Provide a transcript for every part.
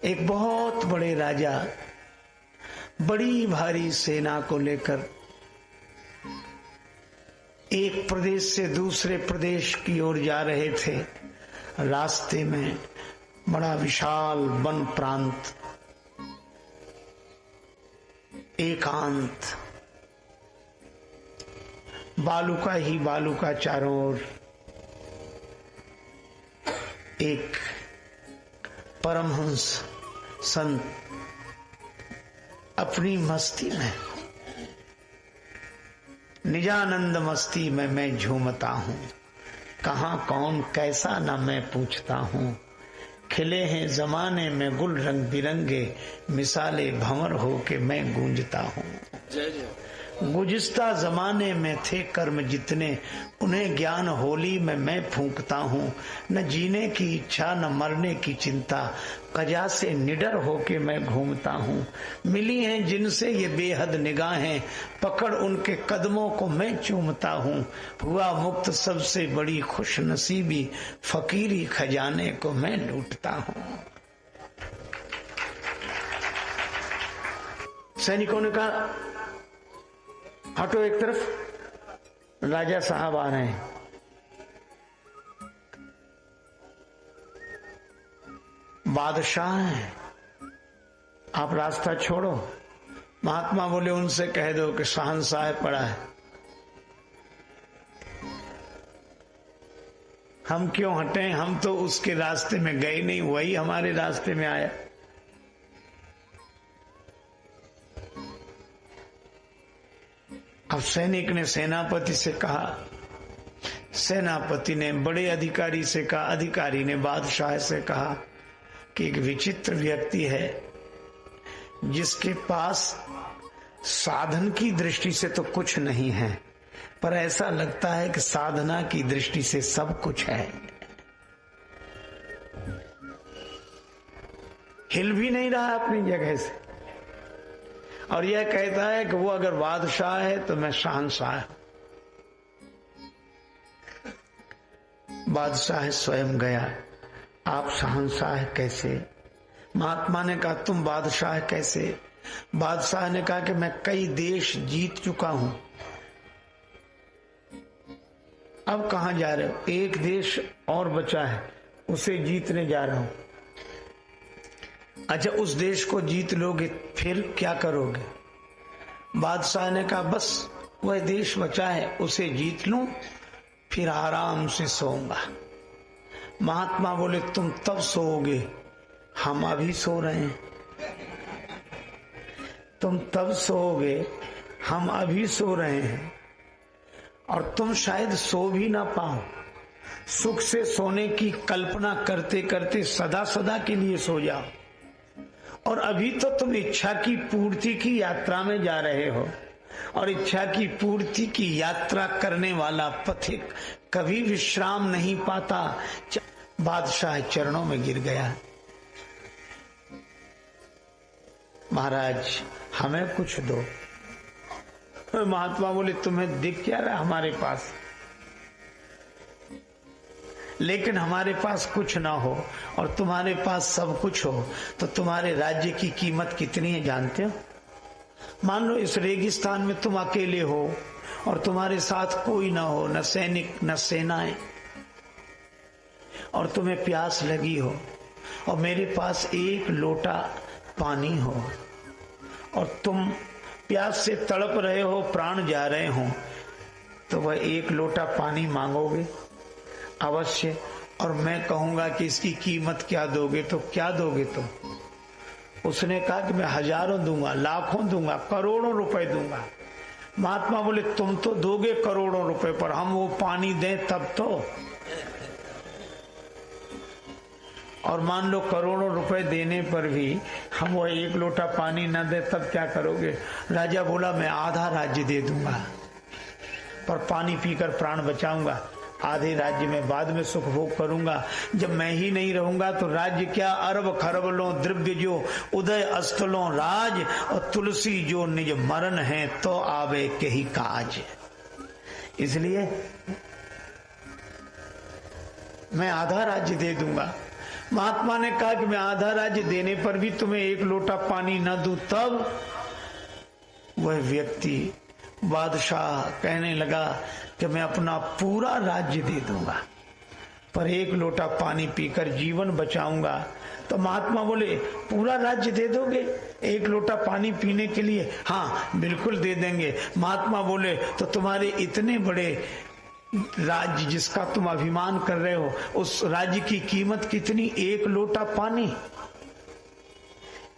एक बहुत बड़े राजा बड़ी भारी सेना को लेकर एक प्रदेश से दूसरे प्रदेश की ओर जा रहे थे। रास्ते में बड़ा विशाल वन प्रांत, एकांत, बालुका ही बालुका चारों ओर। एक परमहंस संत अपनी मस्ती में, निजानंद मस्ती में मैं झूमता हूँ। कहाँ कौन कैसा न मैं पूछता हूँ। खिले हैं जमाने में गुल रंग बिरंगे, मिसाले भंवर हो के मैं गूंजता हूँ। जय जय। गुज़िश्ता जमाने में थे कर्म जितने, उन्हें ज्ञान होली में मैं फूंकता हूँ। न जीने की इच्छा न मरने की चिंता, कजा से निडर होके मैं घूमता हूँ। मिली हैं जिनसे ये बेहद निगाहें, पकड़ उनके कदमों को मैं चूमता हूँ। हुआ मुक्त सबसे बड़ी खुश नसीबी, फकीरी खजाने को मैं लूटता हूँ। सैनिकों ने कहा हटो एक तरफ, राजा साहब आ रहे हैं। बादशाह हैं, आप रास्ता छोड़ो। महात्मा बोले उनसे कह दो कि शहंशाह पड़ा है। हम क्यों हटें, हम तो उसके रास्ते में गए नहीं, वही हमारे रास्ते में आया। अब सैनिक ने सेनापति से कहा, सेनापति ने बड़े अधिकारी से कहा, अधिकारी ने बादशाह से कहा कि एक विचित्र व्यक्ति है जिसके पास साधन की दृष्टि से तो कुछ नहीं है, पर ऐसा लगता है कि साधना की दृष्टि से सब कुछ है। हिल भी नहीं रहा अपनी जगह से, और यह कहता है कि वो अगर बादशाह है तो मैं शहंशाह। बादशाह स्वयं गया, आप शहंशाह कैसे? महात्मा ने कहा तुम बादशाह कैसे? बादशाह ने कहा कि मैं कई देश जीत चुका हूं। अब कहां जा रहे हो? एक देश और बचा है, उसे जीतने जा रहा हूं। अच्छा, उस देश को जीत लोगे फिर क्या करोगे? बादशाह ने कहा बस वह देश बचा है, उसे जीत लूं, फिर आराम से सोऊंगा। महात्मा बोले तुम तब सोओगे, हम अभी सो रहे हैं। तुम तब सोओगे, हम अभी सो रहे हैं, और तुम शायद सो भी ना पाओ। सुख से सोने की कल्पना करते करते सदा सदा के लिए सो जाओ। और अभी तो तुम इच्छा की पूर्ति की यात्रा में जा रहे हो, और इच्छा की पूर्ति की यात्रा करने वाला पथिक कभी विश्राम नहीं पाता। बादशाह चरणों में गिर गया, महाराज हमें कुछ दो। महात्मा बोले तुम्हें दिख क्या रहा हमारे पास? लेकिन हमारे पास कुछ ना हो और तुम्हारे पास सब कुछ हो तो तुम्हारे राज्य की कीमत कितनी है जानते हो? मान लो इस रेगिस्तान में तुम अकेले हो और तुम्हारे साथ कोई ना हो, न सैनिक न सेनाएं, और तुम्हें प्यास लगी हो और मेरे पास एक लोटा पानी हो, और तुम प्यास से तड़प रहे हो, प्राण जा रहे हो, तो वह एक लोटा पानी मांगोगे? अवश्य। और मैं कहूंगा कि इसकी कीमत क्या दोगे, तो क्या दोगे तुम? उसने कहा कि मैं हजारों दूंगा, लाखों दूंगा, करोड़ों रुपए दूंगा। महात्मा बोले तुम तो दोगे करोड़ों रुपए, पर हम वो पानी दें तब तो। और मान लो करोड़ों रुपए देने पर भी हम वो एक लोटा पानी न दे तब क्या करोगे? राजा बोला मैं आधा राज्य दे दूंगा, पर पानी पीकर प्राण बचाऊंगा। आधे राज्य में बाद में सुख भोग करूंगा। जब मैं ही नहीं रहूंगा तो राज्य क्या, अरब खरबलों द्रव्य जो उदय अस्तलों राज, और तुलसी जो निज मरण है तो आवे के ही काज। इसलिए मैं आधा राज्य दे दूंगा। महात्मा ने कहा कि मैं आधा राज्य देने पर भी तुम्हें एक लोटा पानी न दूं, तब वह व्यक्ति बादशाह कहने लगा कि मैं अपना पूरा राज्य दे दूंगा पर एक लोटा पानी पीकर जीवन बचाऊंगा। तो महात्मा बोले पूरा राज्य दे दोगे एक लोटा पानी पीने के लिए? हाँ बिल्कुल दे देंगे। महात्मा बोले तो तुम्हारे इतने बड़े राज्य जिसका तुम अभिमान कर रहे हो, उस राज्य की कीमत कितनी? एक लोटा पानी।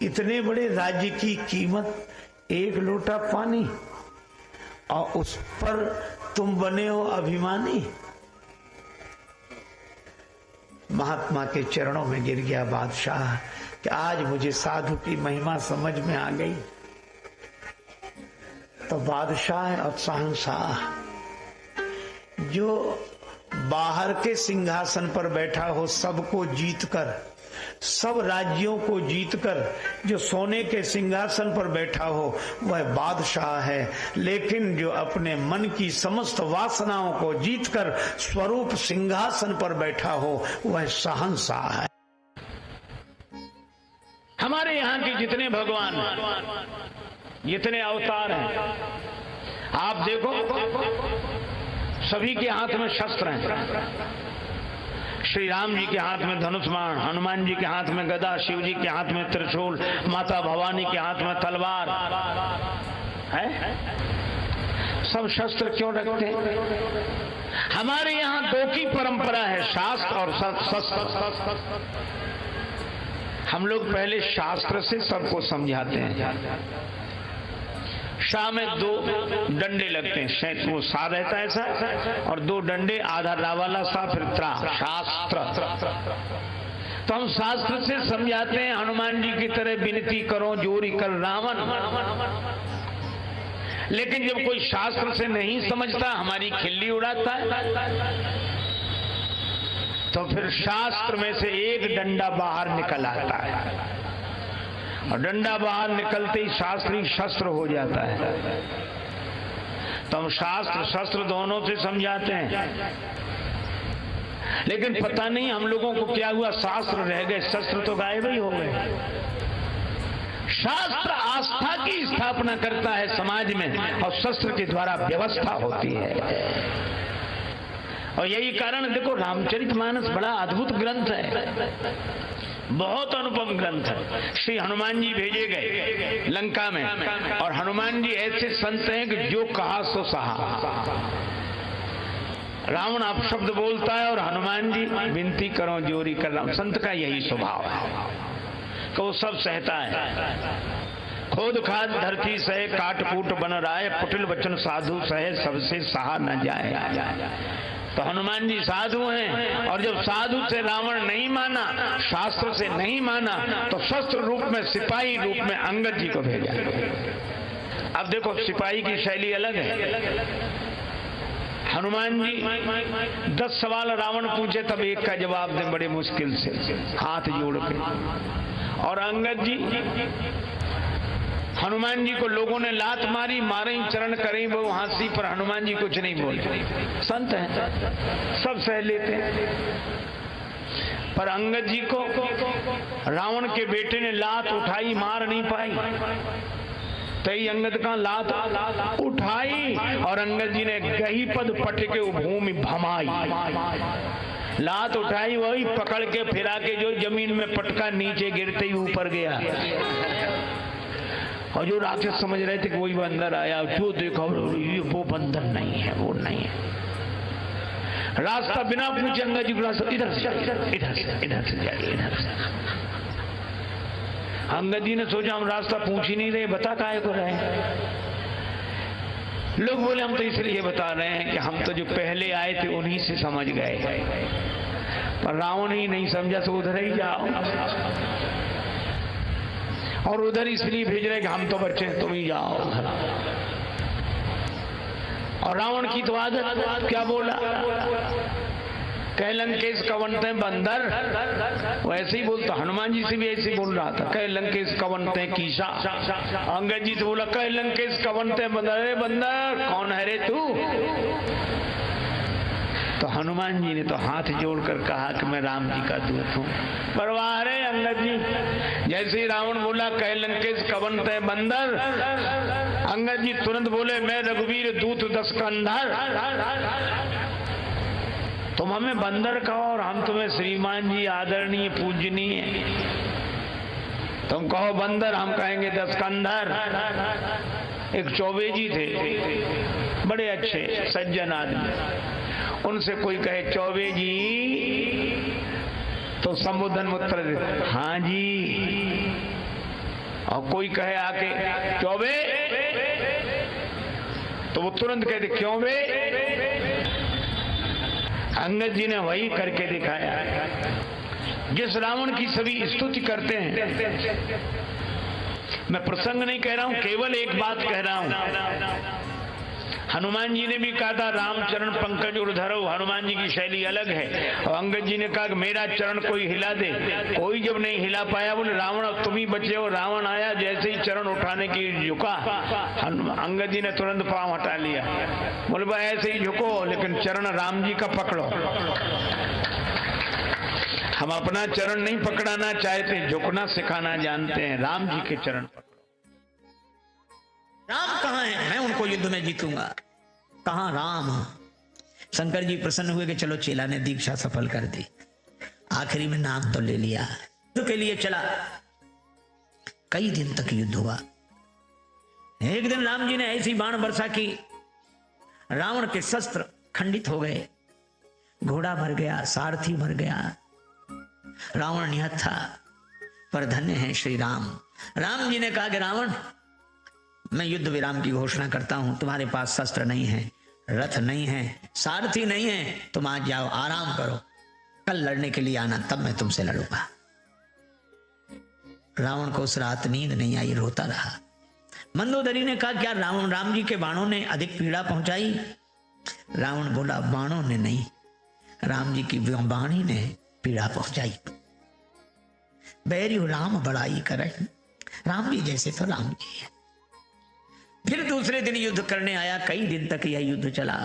इतने बड़े राज्य की कीमत एक लोटा पानी, और उस पर तुम बने हो अभिमानी। महात्मा के चरणों में गिर गया बादशाह कि आज मुझे साधु की महिमा समझ में आ गई। तो बादशाह और शहंशाह जो बाहर के सिंहासन पर बैठा हो, सबको जीतकर, सब राज्यों को जीतकर जो सोने के सिंहासन पर बैठा हो वह बादशाह है, लेकिन जो अपने मन की समस्त वासनाओं को जीतकर स्वरूप सिंहासन पर बैठा हो वह शहंशाह है। हमारे यहाँ के जितने भगवान, जितने अवतार हैं, आप देखो सभी के हाथ में शस्त्र हैं। श्री राम जी के हाथ में धनुष बाण, हनुमान जी के हाथ में गदा, शिव जी के हाथ में त्रिशूल, माता भवानी के हाथ में तलवार है। सब शस्त्र क्यों रखते हैं? हमारे यहाँ दो की परंपरा है, शास्त्र और शस्त्र। हम लोग पहले शास्त्र से सबको समझाते हैं। शाह में दो डंडे लगते हैं, वो सा रहता है ऐसा, और दो डंडे, आधा रा वाला सा, फिर त्रा, शास्त्र। तो हम शास्त्र से समझाते हैं, हनुमान जी की तरह विनती करो जोरी कर रावण। लेकिन जब कोई शास्त्र से नहीं समझता, हमारी खिल्ली उड़ाता है, तो फिर शास्त्र में से एक डंडा बाहर निकल आता है, और डंडा बाहर निकलते ही शास्त्री शस्त्र हो जाता है। तो हम शास्त्र शस्त्र दोनों से समझाते हैं, लेकिन पता नहीं हम लोगों को क्या हुआ, शास्त्र रह गए, शस्त्र तो गायब ही हो गए। शास्त्र आस्था की स्थापना करता है समाज में, और शस्त्र के द्वारा व्यवस्था होती है। और यही कारण देखो, रामचरितमानस बड़ा अद्भुत ग्रंथ है, बहुत अनुपम ग्रंथ है। श्री हनुमान जी भेजे गए लंका में, और हनुमान जी ऐसे संत हैं कि जो कहा सो सहा। रावण अपशब्द बोलता है और हनुमान जी विनती करो जोरी कर रहा हूं। संत का यही स्वभाव है कि वो सब सहता है। खोद खाद धरती सहे, काट कूट बन राय, कुटिल वचन साधु सहे, सबसे सहा न जाए। तो हनुमान जी साधु हैं, और जब साधु से रावण नहीं माना, शास्त्र से नहीं माना, तो शस्त्र रूप में, सिपाही रूप में अंगद जी को भेजा। अब देखो सिपाही की शैली अलग है। हनुमान जी 10 सवाल रावण पूछे तब एक का जवाब दे बड़े मुश्किल से, हाथ जोड़ के। और अंगद जी, हनुमान जी को लोगों ने लात मारी, मारे चरण करें वो हाथी पर, हनुमान जी कुछ नहीं बोले। संत हैं, सब सह लेते हैं। पर अंगद जी को रावण के बेटे ने लात उठाई, मार नहीं पाई। तई अंगद का लात उठाई, और अंगद जी ने गही पद पटके भूमि भमाई। लात उठाई, वही पकड़ के फिरा के जो जमीन में पटका, नीचे गिरते ही ऊपर गया। और जो राक्षस समझ रहे थे कि वही बंदर आया, जो देखा वो बंदर नहीं है, वो नहीं है। रास्ता बिना पूछे अंगद जी को रास्ता इधर से जाइए, इधर से जाइए, इधर से। अंगद जी ने सोचा हम रास्ता पूछ ही नहीं रहे, बता काहे को रहे। लोग बोले हम तो इसलिए बता रहे हैं कि हम तो जो पहले आए थे उन्हीं से समझ गए, पर रावण ही नहीं समझा, तो उधर ही जाओ। और उधर इसलिए भेज रहे कि हम तो बच्चे तुम ही जाओ उधर। और रावण की तो आदत, क्या बोला, कह लंकेश कवनते बंदर, वैसे ही बोलता। हनुमान जी से भी ऐसे ही बोल रहा था, कह लंकेश कवनते कीशा। अंगद जी से बोला, कह लंकेश कवनते बंदर। अरे बंदर कौन है रे तू? तो हनुमान जी ने तो हाथ जोड़कर कहा कि मैं राम जी का दूत हूँ। परवाह रे अंगद जी। जैसे ही रावण बोला कह लंकेश कवन तय बंदर, अंगद जी तुरंत बोले मैं रघुवीर दूत 10 कंधर। तुम हमें बंदर कहो और हम तुम्हें श्रीमान जी आदरणीय पूजनीय। तुम कहो बंदर, हम कहेंगे 10 कंधर। एक चौबे जी थे, बड़े अच्छे सज्जन आदमी, उनसे कोई कहे चौबे जी तो संबोधन उत्तर दे हाँ जी, और कोई कहे आके चौबे तो वो तुरंत कहते क्यों बे। अंगद जी ने वही करके दिखाया जिस रावण की सभी स्तुति करते हैं। मैं प्रसंग नहीं कह रहा हूं, केवल एक बात कह रहा हूं। हनुमान जी ने भी कहा था राम चरण पंकज उर्धरो, हनुमान जी की शैली अलग है। और अंगद जी ने कहा कि मेरा चरण कोई हिला दे, कोई जब नहीं हिला पाया बोले रावण अब तुम ही बचे हो। रावण आया, जैसे ही चरण उठाने की झुका, अंगद जी ने तुरंत पांव हटा लिया, बोले भाई ऐसे ही झुको लेकिन चरण राम जी का पकड़ो। हम अपना चरण नहीं पकड़ाना चाहते, झुकना सिखाना जानते हैं। राम जी के चरण पकड़ो। राम कहाँ है, मैं उनको युद्ध में जीतूंगा। कहाँ राम। शंकर जी प्रसन्न हुए कि चलो चेला ने दीक्षा सफल कर दी, आखिरी में नाम तो ले लिया। युद्ध के लिए चला, कई दिन तक युद्ध हुआ। एक दिन राम जी ने ऐसी बाण वर्षा की, रावण के शस्त्र खंडित हो गए, घोड़ा मर गया, सारथी मर गया, रावण निहत था। पर धन्य है श्री राम। राम जी ने कहा कि रावण मैं युद्ध विराम की घोषणा करता हूं। तुम्हारे पास शस्त्र नहीं है, रथ नहीं है, सारथी नहीं है, तुम आज जाओ आराम करो, कल लड़ने के लिए आना, तब मैं तुमसे लड़ूंगा। रावण को उस रात नींद नहीं आई, रोता रहा। मंदोदरी ने कहा क्या राम जी के बाणों ने अधिक पीड़ा पहुंचाई। रावण बोला बाणों ने नहीं, राम जी की वाणी ने पीड़ा पहुंचाई। बैरियो राम बड़ाई करे, राम जी जैसे तो राम जी है। फिर दूसरे दिन युद्ध करने आया, कई दिन तक यह युद्ध चला।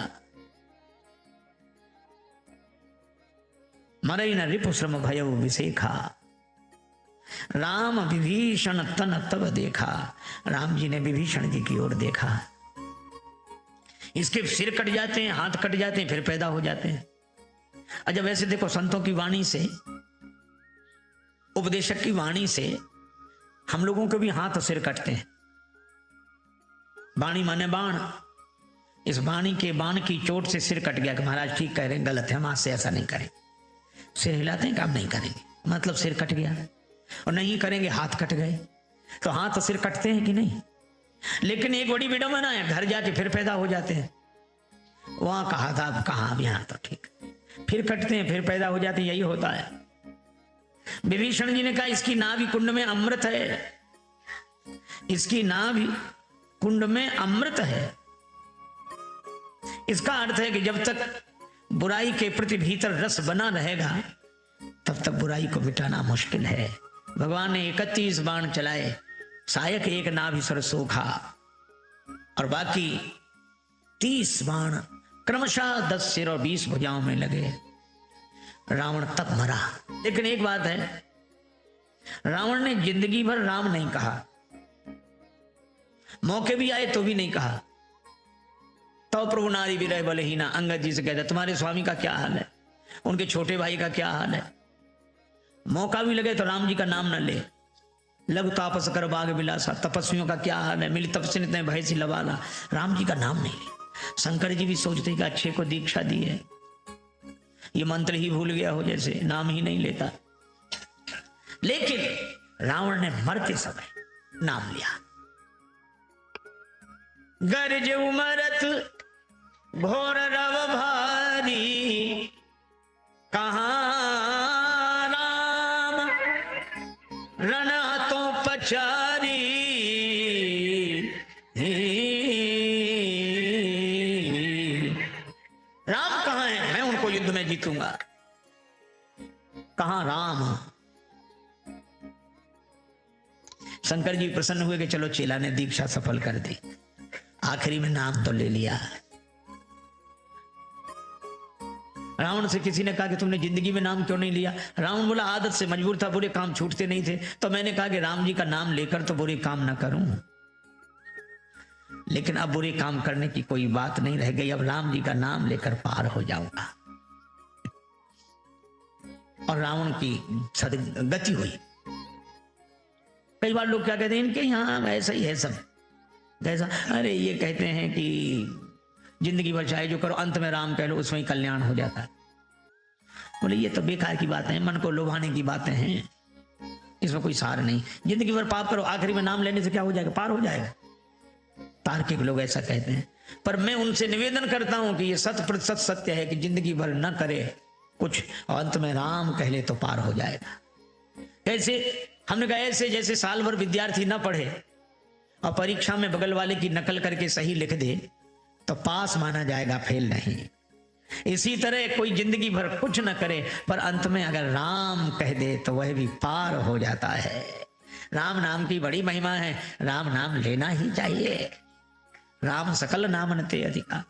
मरई न रिपु श्रम भयउ विशेखा, राम विभीषण तन तब देखा। राम जी ने विभीषण जी की ओर देखा, इसके सिर कट जाते हैं, हाथ कट जाते हैं, फिर पैदा हो जाते हैं। अच्छा वैसे देखो संतों की वाणी से, उपदेशक की वाणी से हम लोगों के भी हाथ और सिर कटते हैं। वाणी माने बाण, इस वाणी के बाण की चोट से सिर कट गया कि महाराज ठीक कह रहे हैं, गलत है, हम आज से ऐसा नहीं करें। सिर हिलाते हैं काम नहीं करेंगे, मतलब सिर कट गया। और नहीं करेंगे हाथ कट गए। तो हाथ और सिर कटते हैं कि नहीं। लेकिन एक बड़ी विडंबना है, घर जाके फिर पैदा हो जाते हैं। वहां कहा था, अब कहा, अब यहां तो ठीक, फिर कटते हैं, फिर पैदा हो जाते हैं, यही होता है। विभीषण जी ने कहा इसकी नाभि कुंड में अमृत है, इसकी नाभि कुंड में अमृत है। इसका अर्थ है कि जब तक बुराई के प्रति भीतर रस बना रहेगा तब तक बुराई को मिटाना मुश्किल है। भगवान ने 31 बाण चलाए, सायक एक नाभि सर सोखा, और बाकी 30 बाण क्रमशः 10 सिर और 20 भुजाओं में लगे। रावण तब मरा। लेकिन एक बात है, रावण ने जिंदगी भर राम नहीं कहा, मौके भी आए तो भी नहीं कहा। तो प्रभु नारी विरह बलहीना, अंगद जी से कहता तुम्हारे स्वामी का क्या हाल है, उनके छोटे भाई का क्या हाल है। मौका भी लगे तो राम जी का नाम न ले। लघु तापस कर बाग बिलासा, तपस्वियों का क्या हाल है, मिली तपस्वी ने भय से लवाला, राम जी का नाम नहीं ले। शंकर जी भी सोचते कि अच्छे को दीक्षा दी है, ये मंत्र ही भूल गया हो, जैसे नाम ही नहीं लेता। लेकिन रावण ने मरते समय नाम लिया। गरज उमरत घोर रव भारी, कहाँ राम रण हाथों पचारी। राम कहाँ है, मैं उनको युद्ध में जीतूंगा। कहाँ राम। शंकर जी प्रसन्न हुए कि चलो चेला ने दीक्षा सफल कर दी, आखिरी में नाम तो ले लिया। रावण से किसी ने कहा कि तुमने जिंदगी में नाम क्यों नहीं लिया? रावण बोला आदत से मजबूर था, बुरे काम छूटते नहीं थे, तो मैंने कहा कि राम जी का नाम लेकर तो बुरे काम ना करूं। लेकिन अब बुरे काम करने की कोई बात नहीं रह गई, अब राम जी का नाम लेकर पार हो जाऊंगा। और रावण की सदगति हुई। कई बार लोग क्या कहते हैं, इनके यहाँ ऐसा ही है सब। कैसा? अरे ये कहते हैं कि जिंदगी भर चाहे जो करो, अंत में राम कह लो, उसमें ही कल्याण हो जाता है। बोले ये तो बेकार की बातें हैं, मन को लुभाने की बातें हैं, इसमें कोई सार नहीं। जिंदगी भर पाप करो, आखिरी में नाम लेने से क्या हो जाएगा? पार हो जाएगा। तार्किक लोग ऐसा कहते हैं, पर मैं उनसे निवेदन करता हूं कि ये 100% सत्य है कि जिंदगी भर न करे कुछ और अंत में राम कह ले तो पार हो जाएगा। कैसे? हमने कहा ऐसे जैसे साल भर विद्यार्थी न पढ़े और परीक्षा में बगल वाले की नकल करके सही लिख दे तो पास माना जाएगा, फेल नहीं। इसी तरह कोई जिंदगी भर कुछ न करे पर अंत में अगर राम कह दे तो वह भी पार हो जाता है। राम नाम की बड़ी महिमा है, राम नाम लेना ही चाहिए। राम सकल नाम नते अधिका।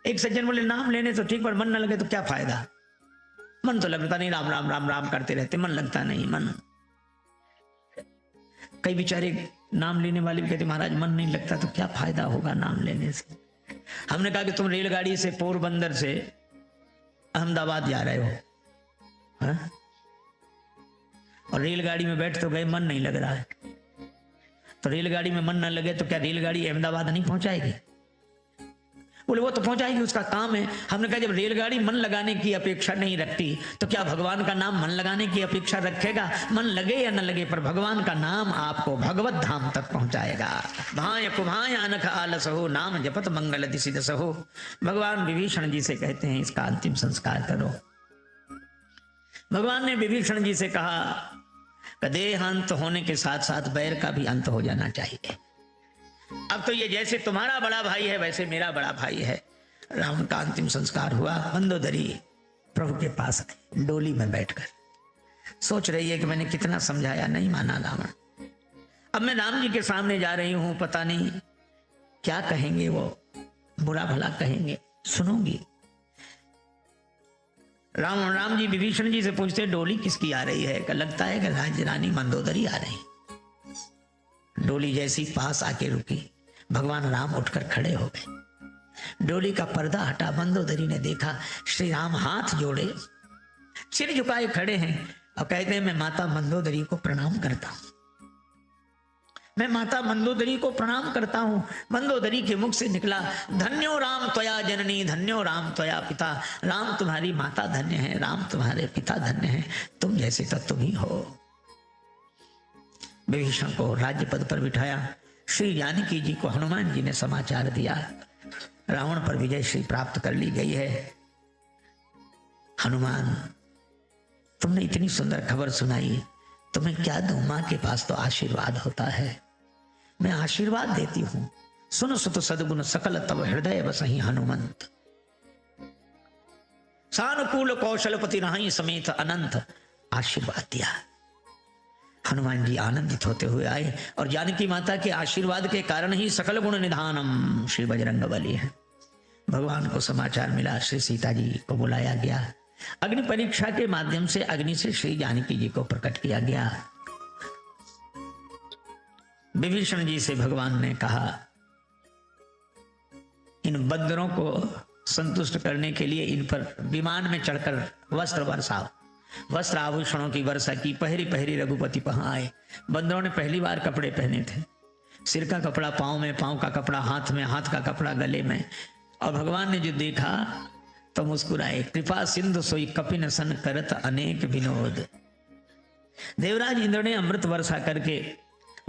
एक सज्जन बोले नाम लेने तो ठीक, पर मन न लगे तो क्या फायदा? मन तो लगता नहीं, राम राम राम राम करते रहते, मन लगता नहीं। मन कई बेचारे नाम लेने वाले भी कहते महाराज मन नहीं लगता, तो क्या फायदा होगा नाम लेने से? हमने कहा कि तुम रेलगाड़ी से पोरबंदर से अहमदाबाद जा रहे हो, हा? और रेलगाड़ी में बैठ तो गए, मन नहीं लग रहा है, तो रेलगाड़ी में मन न लगे तो क्या रेलगाड़ी अहमदाबाद नहीं पहुंचाएगी? बोले वो तो पहुंचाएगी, उसका काम है। हमने कहा जब रेलगाड़ी मन लगाने की अपेक्षा नहीं रखती तो क्या भगवान का नाम मन लगाने की अपेक्षा रखेगा? मन लगे या न लगे पर भगवान का नाम आपको भगवत धाम तक पहुंचाएगा। भाय कुभाय अनख आलस हो, नाम जपत मंगल दिसिदस हो। भगवान विभीषण जी से कहते हैं इसका अंतिम संस्कार करो। भगवान ने विभीषण जी से कहा कि देह अंत होने के साथ साथ बैर का भी अंत हो जाना चाहिए। अब तो ये जैसे तुम्हारा बड़ा भाई है वैसे मेरा बड़ा भाई है। रावण का अंतिम संस्कार हुआ। मंदोदरी प्रभु के पास आई, डोली में बैठकर सोच रही है कि मैंने कितना समझाया, नहीं माना रावण। अब मैं राम जी के सामने जा रही हूं, पता नहीं क्या कहेंगे, वो बुरा भला कहेंगे, सुनूंगी। राम जी विभीषण जी से पूछते डोली किसकी आ रही है? लगता है कि राज्य रानी मंदोदरी आ रही। डोली जैसी पास आके रुकी, भगवान राम उठकर खड़े हो गए। डोली का पर्दा हटा, मंदोदरी ने देखा श्री राम हाथ जोड़े सिर झुकाए खड़े हैं और कहते हैं मैं माता मंदोदरी को प्रणाम करता हूं, मैं माता मंदोदरी को प्रणाम करता हूं। मंदोदरी के मुख से निकला धन्यो राम त्वया जननी, धन्यो राम त्वया पिता। राम तुम्हारी माता धन्य है, राम तुम्हारे पिता धन्य है, तुम जैसे तो तुम ही हो। विभीषण को राज्य पद पर बिठाया। श्री जानकी जी को हनुमान जी ने समाचार दिया, रावण पर विजय श्री प्राप्त कर ली गई है। हनुमान तुमने इतनी सुंदर खबर सुनाई, तुम्हें क्या दूं? मां के पास तो आशीर्वाद होता है, मैं आशीर्वाद देती हूं। सुन सुत सद्गुण सकल तब हृदय बसहि हनुमंत। सानुकूल कौशलपति रहाई समेत अनंत, आशीर्वाद दिया। हनुमान जी आनंदित होते हुए आए और जानकी माता के आशीर्वाद के कारण ही सकल गुण निधानम श्री बजरंगबली है। भगवान को समाचार मिला, श्री सीता जी को बुलाया गया। अग्नि परीक्षा के माध्यम से अग्नि से श्री जानकी जी को प्रकट किया गया। विभीषण जी से भगवान ने कहा इन बंदरों को संतुष्ट करने के लिए इन पर विमान में चढ़कर वस्त्र बरसाओ। वस्त्र आभूषणों की वर्षा की। पहरी पहरी रघुपति वहां आए। बंदरों ने पहली बार कपड़े पहने थे, सिर का कपड़ा पांव में, पांव का कपड़ा हाथ में, हाथ का कपड़ा गले में। और भगवान ने जो देखा तो मुस्कुराए। कृपा सिंधु सोई कपिन सन करत अनेक विनोद। देवराज इंद्र ने अमृत वर्षा करके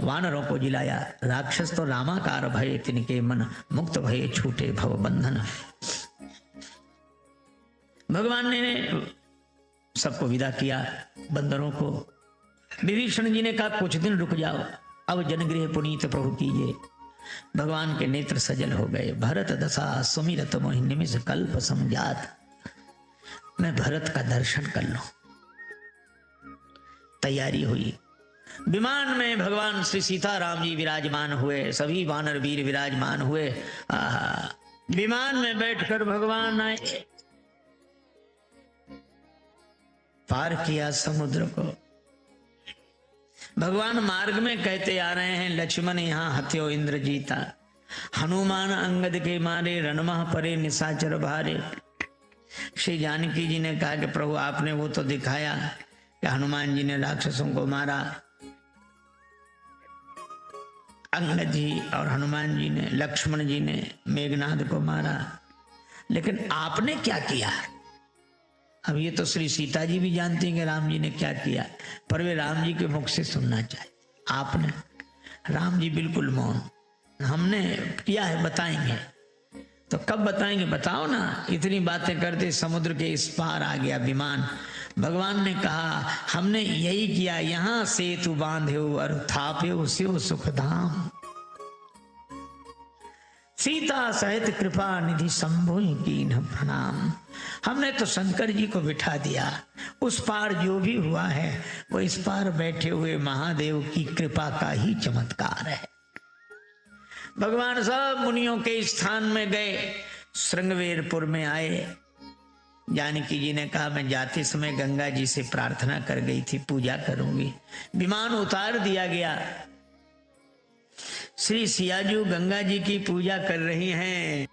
वानरों को जिलाया। राक्षस तो रामाकार भय, तिनके मन मुक्त भये छूटे भव बंधन। भगवान ने सबको विदा किया, बंदरों को। विभीषण जी ने कहा कुछ दिन रुक जाओ, अब जनगृह पुनीत प्रभु कीजिए। भगवान के नेत्र सजल हो गए। भरत दशा सुमिरत मोहि निमिष कल्प समझात। मैं भरत का दर्शन कर लूं। तैयारी हुई। विमान में भगवान श्री सीताराम जी विराजमान हुए, सभी वानर वीर विराजमान हुए। विमान में बैठकर भगवान आए। पार किया समुद्र को। भगवान मार्ग में कहते आ रहे हैं, लक्ष्मण यहाँ हत्यो इंद्र जीता, हनुमान अंगद के मारे, रणमह परे निशाचर भारे। श्री जानकी जी ने कहा कि प्रभु आपने वो तो दिखाया कि हनुमान जी ने राक्षसों को मारा, अंगद जी और हनुमान जी ने, लक्ष्मण जी ने मेघनाद को मारा, लेकिन आपने क्या किया? अब ये तो श्री सीता जी भी जानती हैं कि राम जी ने क्या किया, पर वे राम जी के मुख से सुनना चाहिए। आपने, राम जी बिल्कुल मौन, हमने किया है बताएंगे। तो कब बताएंगे? बताओ ना। इतनी बातें करते समुद्र के इस पार आ गया विमान। भगवान ने कहा हमने यही किया, यहां सेतु बांधे और थापे स्यो सुखधाम। सीता सहित कृपा निधि शंभु कीन्ह प्रणाम। हमने तो शंकर जी को बिठा दिया, उस पार जो भी हुआ है वो इस पार बैठे हुए महादेव की कृपा का ही चमत्कार है। भगवान सब मुनियों के स्थान में गए, श्रृंगवेरपुर में आए। जानकी जी ने कहा मैं जाते समय गंगा जी से प्रार्थना कर गई थी, पूजा करूंगी। विमान उतार दिया गया। श्री सियाजू गंगा जी की पूजा कर रही हैं।